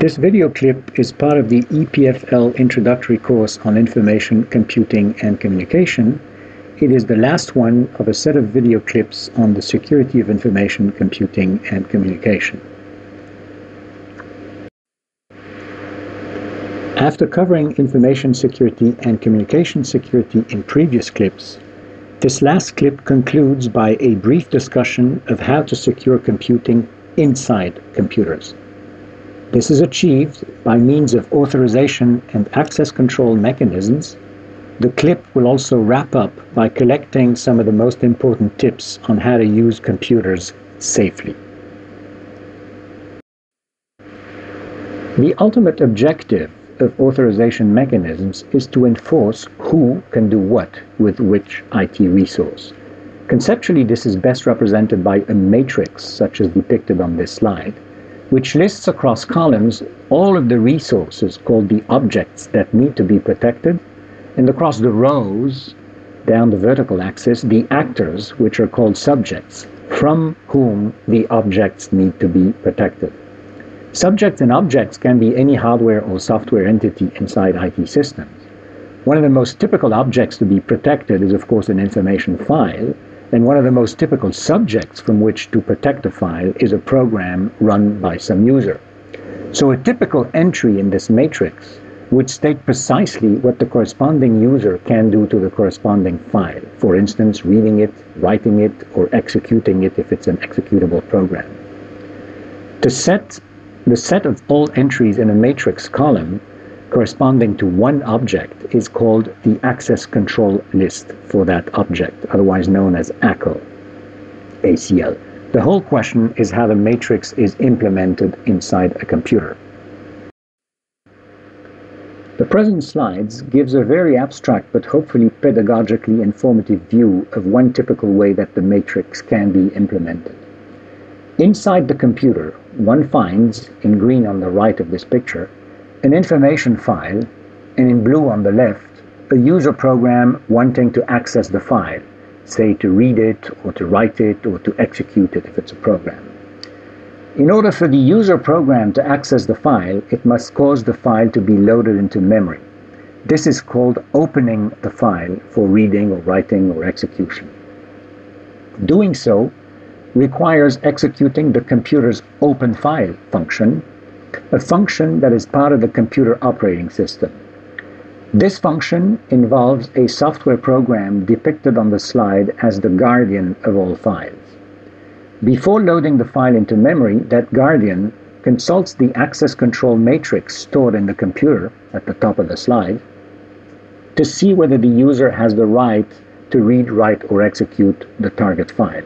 This video clip is part of the EPFL introductory course on information, computing, and communication. It is the last one of a set of video clips on the security of information, computing, and communication. After covering information security and communication security in previous clips, this last clip concludes by a brief discussion of how to secure computing inside computers. This is achieved by means of authorization and access control mechanisms. The clip will also wrap up by collecting some of the most important tips on how to use computers safely. The ultimate objective of authorization mechanisms is to enforce who can do what with which IT resource. Conceptually, this is best represented by a matrix, such as depicted on this slide, which lists across columns all of the resources called the objects that need to be protected, and across the rows, down the vertical axis, the actors, which are called subjects, from whom the objects need to be protected. Subjects and objects can be any hardware or software entity inside IT systems. One of the most typical objects to be protected is, of course, an information file, and one of the most typical subjects from which to protect a file is a program run by some user. So a typical entry in this matrix would state precisely what the corresponding user can do to the corresponding file. For instance, reading it, writing it, or executing it if it's an executable program. The set of all entries in a matrix column corresponding to one object is called the access control list for that object, otherwise known as ACL. The whole question is how the matrix is implemented inside a computer. The present slides gives a very abstract but hopefully pedagogically informative view of one typical way that the matrix can be implemented. Inside the computer, one finds, in green on the right of this picture, an information file, and in blue on the left, a user program wanting to access the file, say to read it, or to write it, or to execute it if it's a program. In order for the user program to access the file, it must cause the file to be loaded into memory. This is called opening the file for reading or writing or execution. Doing so requires executing the computer's open file function, a function that is part of the computer operating system. This function involves a software program depicted on the slide as the guardian of all files. Before loading the file into memory, that guardian consults the access control matrix stored in the computer at the top of the slide to see whether the user has the right to read, write, or execute the target file.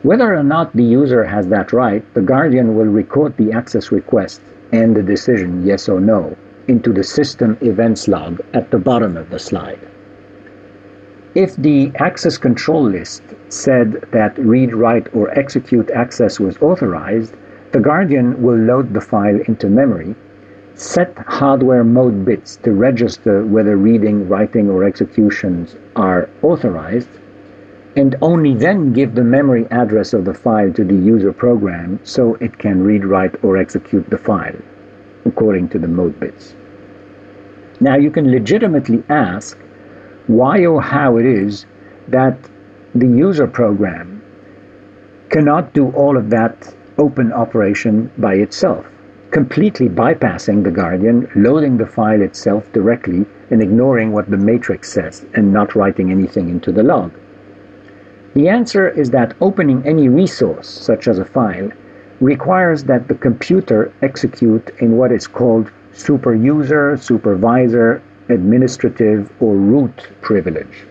Whether or not the user has that right, the guardian will record the access request and the decision, yes or no, into the system events log at the bottom of the slide. If the access control list said that read, write, or execute access was authorized, the guardian will load the file into memory, set hardware mode bits to register whether reading, writing, or executions are authorized, and only then give the memory address of the file to the user program so it can read, write, or execute the file, according to the mode bits. Now you can legitimately ask why or how it is that the user program cannot do all of that open operation by itself, completely bypassing the guardian, loading the file itself directly, and ignoring what the matrix says, and not writing anything into the log. The answer is that opening any resource, such as a file, requires that the computer execute in what is called superuser, supervisor, administrative, or root privilege.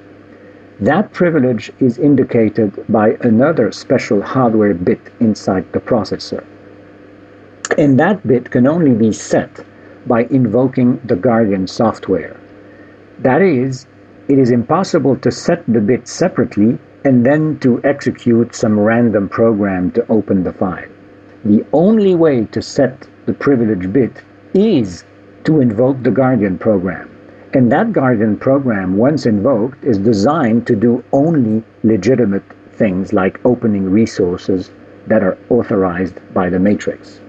That privilege is indicated by another special hardware bit inside the processor. And that bit can only be set by invoking the guardian software. That is, it is impossible to set the bit separately and then to execute some random program to open the file. The only way to set the privilege bit is to invoke the guardian program. And that guardian program, once invoked, is designed to do only legitimate things like opening resources that are authorized by the matrix.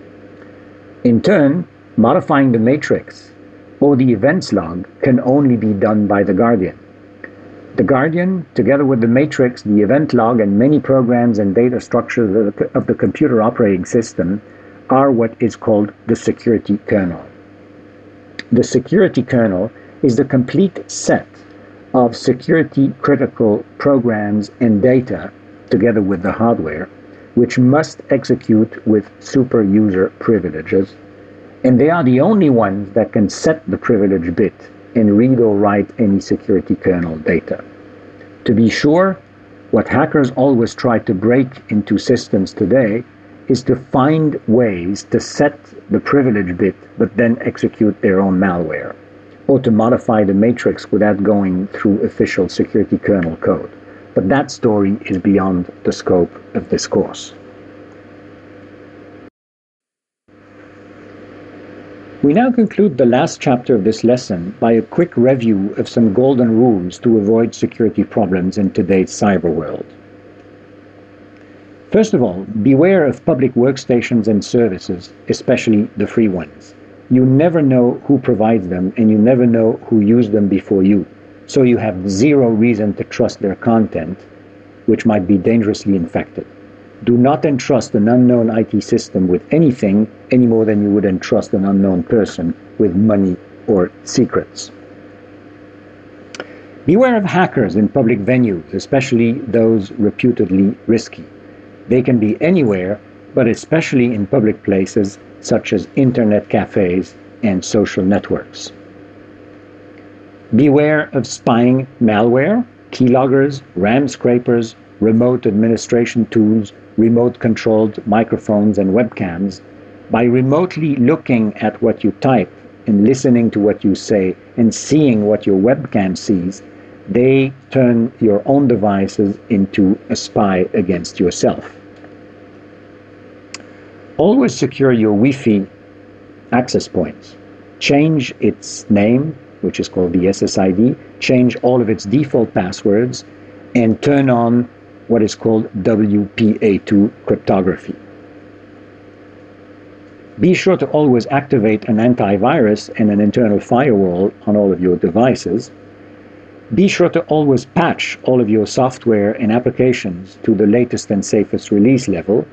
In turn, modifying the matrix or the events log can only be done by the guardian. The guardian, together with the matrix, the event log, and many programs and data structures of the computer operating system, are what is called the security kernel. The security kernel is the complete set of security-critical programs and data, together with the hardware, which must execute with super user privileges, and they are the only ones that can set the privilege bit and read or write any security kernel data. To be sure, what hackers always try to break into systems today is to find ways to set the privilege bit but then execute their own malware, or to modify the matrix without going through official security kernel code. But that story is beyond the scope of this course. We now conclude the last chapter of this lesson by a quick review of some golden rules to avoid security problems in today's cyber world. First of all, beware of public workstations and services, especially the free ones. You never know who provides them, and you never know who used them before you, so you have zero reason to trust their content, which might be dangerously infected. Do not entrust an unknown IT system with anything any more than you would entrust an unknown person with money or secrets. Beware of hackers in public venues, especially those reputedly risky. They can be anywhere, but especially in public places such as internet cafes and social networks. Beware of spying malware, keyloggers, RAM scrapers, remote administration tools, remote-controlled microphones and webcams. By remotely looking at what you type and listening to what you say and seeing what your webcam sees, they turn your own devices into a spy against yourself. Always secure your Wi-Fi access points. Change its name, which is called the SSID, change all of its default passwords, and turn on what is called WPA2 cryptography. Be sure to always activate an antivirus and an internal firewall on all of your devices. Be sure to always patch all of your software and applications to the latest and safest release level.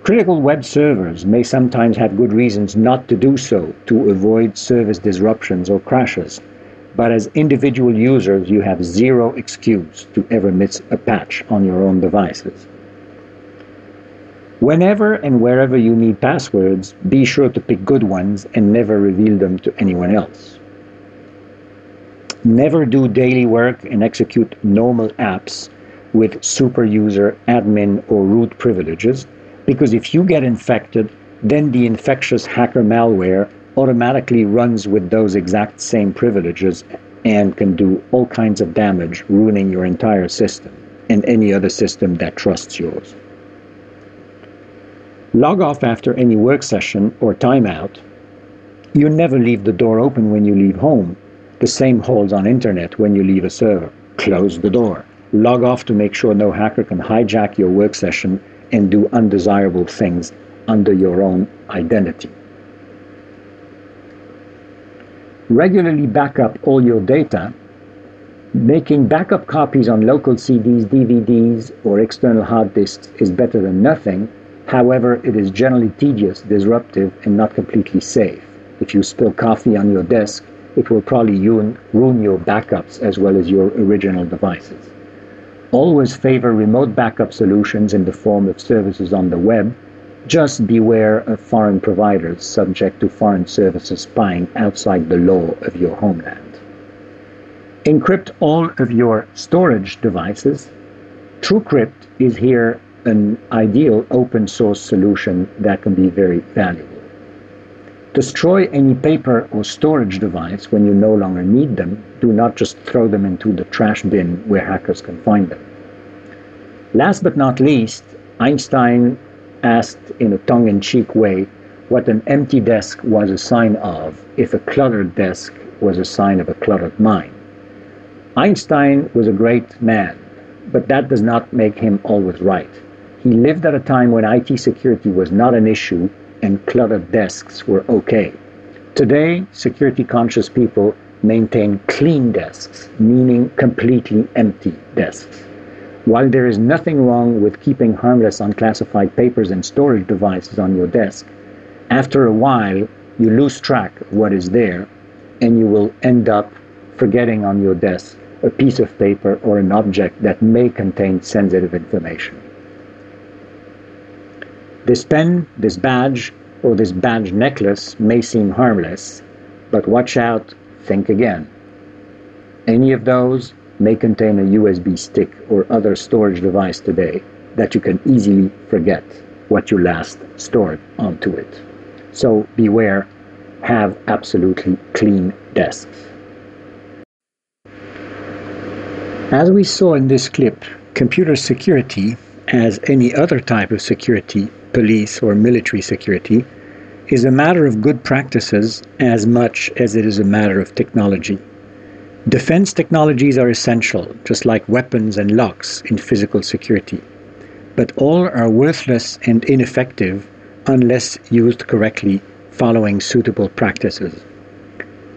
Critical web servers may sometimes have good reasons not to do so to avoid service disruptions or crashes, but as individual users, you have zero excuse to ever miss a patch on your own devices. Whenever and wherever you need passwords, be sure to pick good ones and never reveal them to anyone else. Never do daily work and execute normal apps with super user, admin, or root privileges, because if you get infected, then the infectious hacker malware automatically runs with those exact same privileges and can do all kinds of damage, ruining your entire system and any other system that trusts yours. Log off after any work session or timeout. You never leave the door open when you leave home. The same holds on internet when you leave a server. Close the door. Log off to make sure no hacker can hijack your work session and do undesirable things under your own identity. Regularly back up all your data. Making backup copies on local CDs, DVDs, or external hard disks is better than nothing. However, it is generally tedious, disruptive, and not completely safe. If you spill coffee on your desk, it will probably ruin your backups as well as your original devices. Always favor remote backup solutions in the form of services on the web. Just beware of foreign providers subject to foreign services spying outside the law of your homeland. Encrypt all of your storage devices. TrueCrypt is here an ideal open source solution that can be very valuable. Destroy any paper or storage device when you no longer need them. Do not just throw them into the trash bin where hackers can find them. Last but not least, Einstein asked in a tongue-in-cheek way what an empty desk was a sign of if a cluttered desk was a sign of a cluttered mind. Einstein was a great man, but that does not make him always right. He lived at a time when IT security was not an issue and cluttered desks were okay. Today, security-conscious people maintain clean desks, meaning completely empty desks. While there is nothing wrong with keeping harmless unclassified papers and storage devices on your desk, after a while you lose track of what is there, and you will end up forgetting on your desk a piece of paper or an object that may contain sensitive information. This pen, this badge, or this badge necklace may seem harmless, but watch out, think again. Any of those may contain a USB stick or other storage device today that you can easily forget what you last stored onto it. So beware, have absolutely clean desks. As we saw in this clip, computer security, as any other type of security, police or military security, is a matter of good practices as much as it is a matter of technology. Defense technologies are essential, just like weapons and locks in physical security. But all are worthless and ineffective unless used correctly following suitable practices.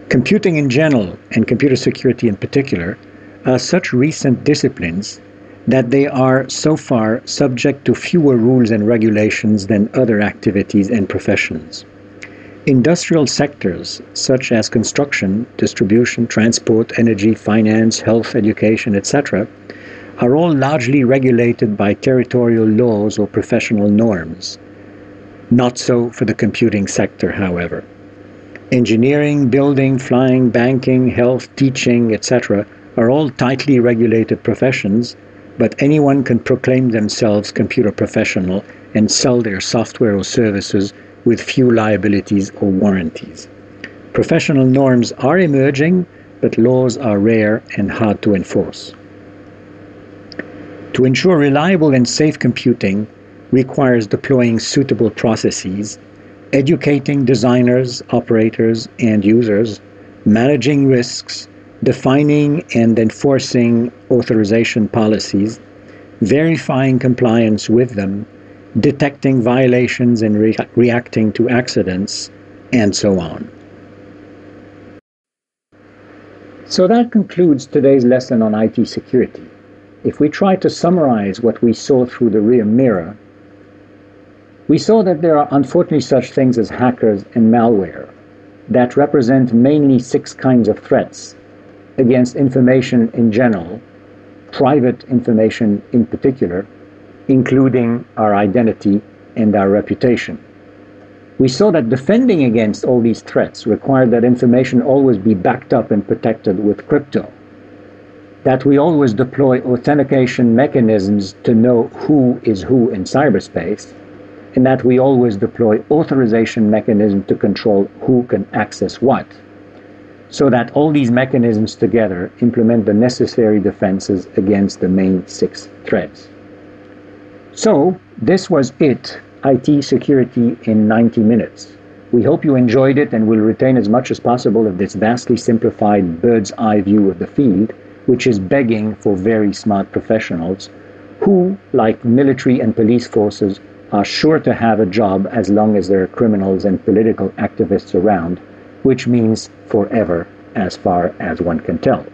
Computing in general, and computer security in particular, are such recent disciplines that they are so far subject to fewer rules and regulations than other activities and professions. Industrial sectors such as construction, distribution, transport, energy, finance, health, education, etc. are all largely regulated by territorial laws or professional norms. Not so for the computing sector, however. Engineering, building, flying, banking, health, teaching, etc. are all tightly regulated professions, but anyone can proclaim themselves computer professional and sell their software or services with few liabilities or warranties. Professional norms are emerging, but laws are rare and hard to enforce. To ensure reliable and safe computing requires deploying suitable processes, educating designers, operators, and users, managing risks, defining and enforcing authorization policies, verifying compliance with them, detecting violations and reacting to accidents, and so on. So that concludes today's lesson on IT security. If we try to summarize what we saw through the rear mirror, we saw that there are unfortunately such things as hackers and malware that represent mainly 6 kinds of threats against information in general, private information in particular, including our identity and our reputation. We saw that defending against all these threats required that information always be backed up and protected with crypto, that we always deploy authentication mechanisms to know who is who in cyberspace, and that we always deploy authorization mechanisms to control who can access what, so that all these mechanisms together implement the necessary defenses against the main 6 threats. So, this was it, IT security in 90 minutes. We hope you enjoyed it and will retain as much as possible of this vastly simplified bird's eye view of the field, which is begging for very smart professionals who, like military and police forces, are sure to have a job as long as there are criminals and political activists around, which means forever as far as one can tell.